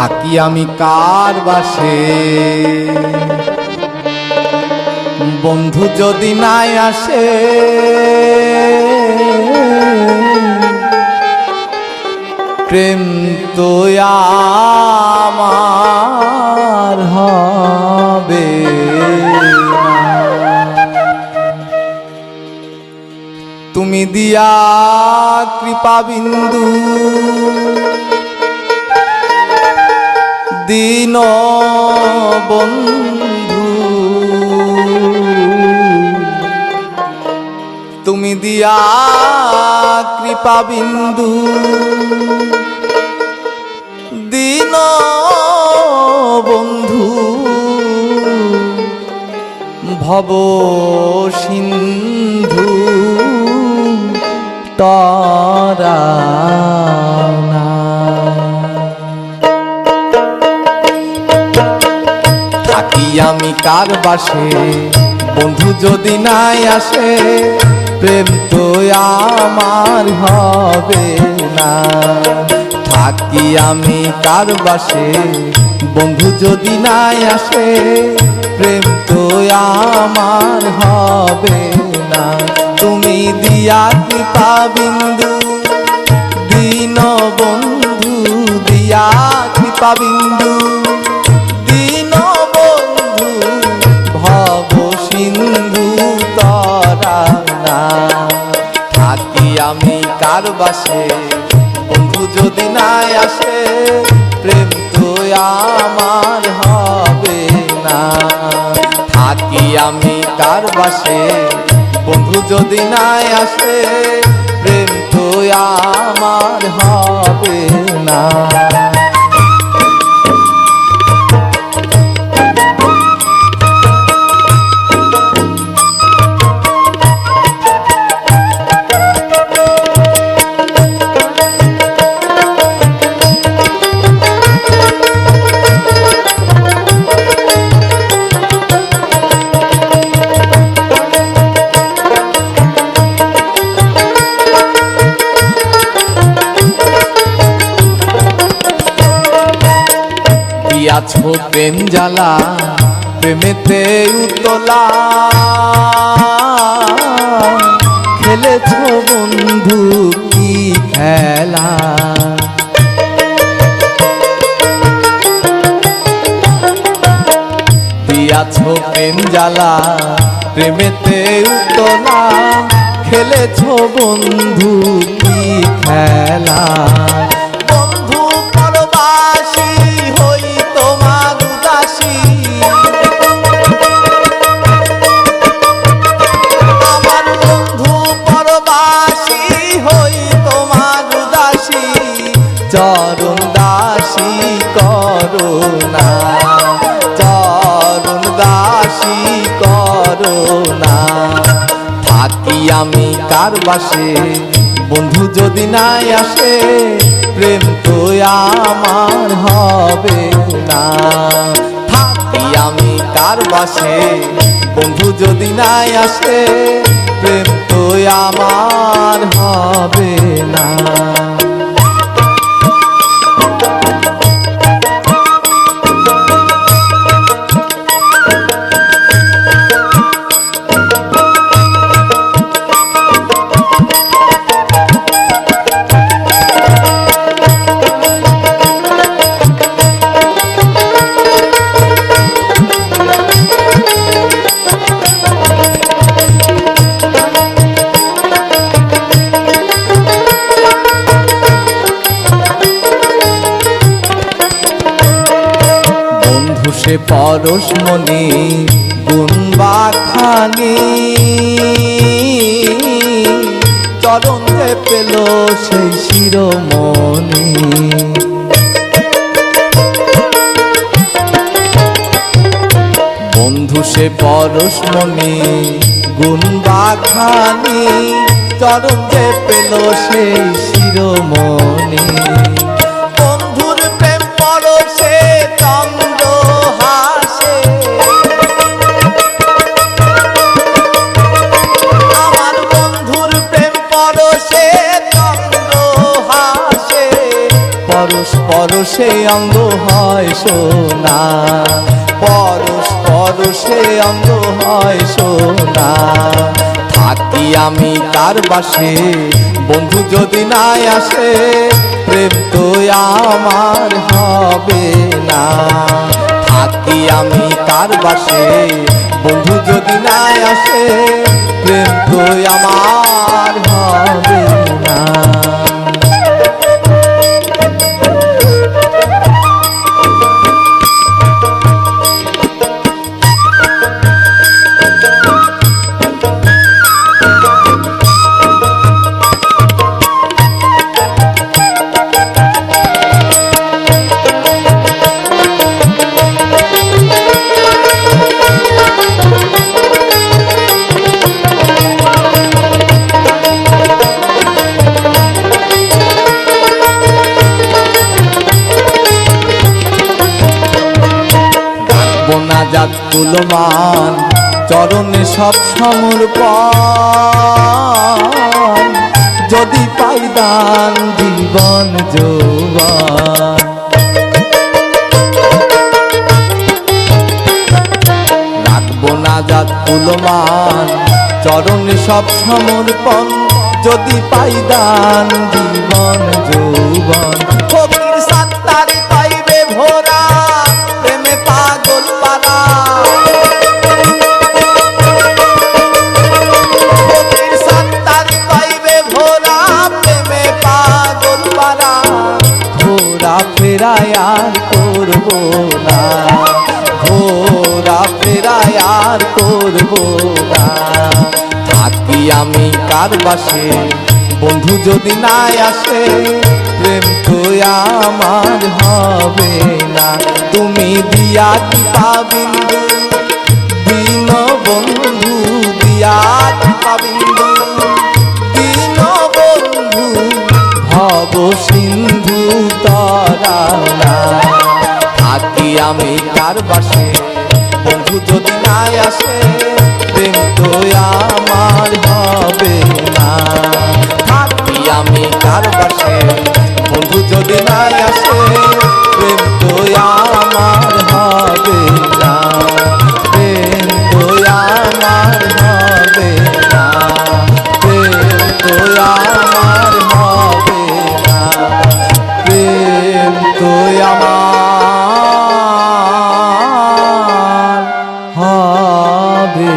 থাকি আমি কার বাসে, বন্ধু যদি নাই আসে প্রেম তো আমার হবে না। তুমি দিয়া কৃপা বিন্দু দীন বন্ধু, তুমি দিয়া কৃপা বিন্দু দীন বন্ধু, ভব সিন্ধু তরানা। থাকি আমি কার বাসে, বন্ধু যদি নাই আসে প্রেম তো আমার হবে না। থাকি আমি কার বাসে, বন্ধু যদি নাই আসে প্রেম তো আমার হবে না। তুমি দিয়া কৃপা বিন্দু দীন বন্ধু, দিয়া কৃপা বিন্দু দীন বন্ধু, ভব সিন্ধু তরানা। থাকি আমি কার বাসে, বন্ধু যদি নাই আসে প্রেম তো আমার হবে না। থাকি আমি কার বাসে, বন্ধু যদি নাই আসে প্রেম তো আমার হবে না। আছো প্রেম জ্বালা প্রেমেতে উতলা, খেলেছো বন্ধু কি খেলা। দিয়াছো প্রেম জ্বালা প্রেমেতে উতলা, খেলেছো বন্ধু কি খেলা। চরণ দাসী করুণা, চরণ দাসী করুণা। থাকি আমি কার বাসে, বন্ধু যদি নাই আসে প্রেম তো আমার হবে না। থাকি আমি কার বাসে, বন্ধু যদি নাই আসে প্রেম তো আমার হবে না। সে পরশমণি গুণবা খানি, চরণ যে পেল সেই শিরোমণি। বন্ধু সে পরশমণি গুণবা খানি, চরণ যে পেল সেই শিরোমণি। পরশ পরশে অঙ্গ হয় সোনা, পরশ পরশে অঙ্গ হয় সোনা। থাকি আমি কার বাসে বন্ধু যদি নাই আসে, প্রেম তো আমার হবে না। থাকি আমি কার বাসে বন্ধু যদি নাই আসে, প্রেম তো আমার হবে না। মোনাজাত কুলমান চরণে সব সমর্পণ, যদি পাই দান জীবন যৌবন। রাখবো নাজাত কুলমান চরণে সব সমর্পণ, যদি পাই দান জীবন যৌবন। ফকির সাত্তারি পাইবে ভোরা, প্রেমে পাগল পারা। ফকির সাত্তারি পাইবে ভোরা, প্রেমে পাগল পারা। ঘোরা ফেরায় আর করবো না, ঘোরা ফেরায় আর করবো না। থাকি আমি কার বাসে বন্ধু যদি নাই আসে, প্রেম তো আমার হবে না। তুমি দিয়া কৃপা বিন্দু দীন বন্ধু, দিয়া কৃপা বিন্দু দীন বন্ধু, ভব সিন্ধু তরাও না। থাকি আমি কার বাসে বন্ধু যদি নাই আসে, প্রেম তো আমার হবে না। থাকি আমি কার বাসে বন্ধু যদি নাই আসে, প্রেম তো আমার হবে না। প্রেম তো আমার হবে না, প্রেম তো আমার হবে না, প্রেম তো আমার হবে।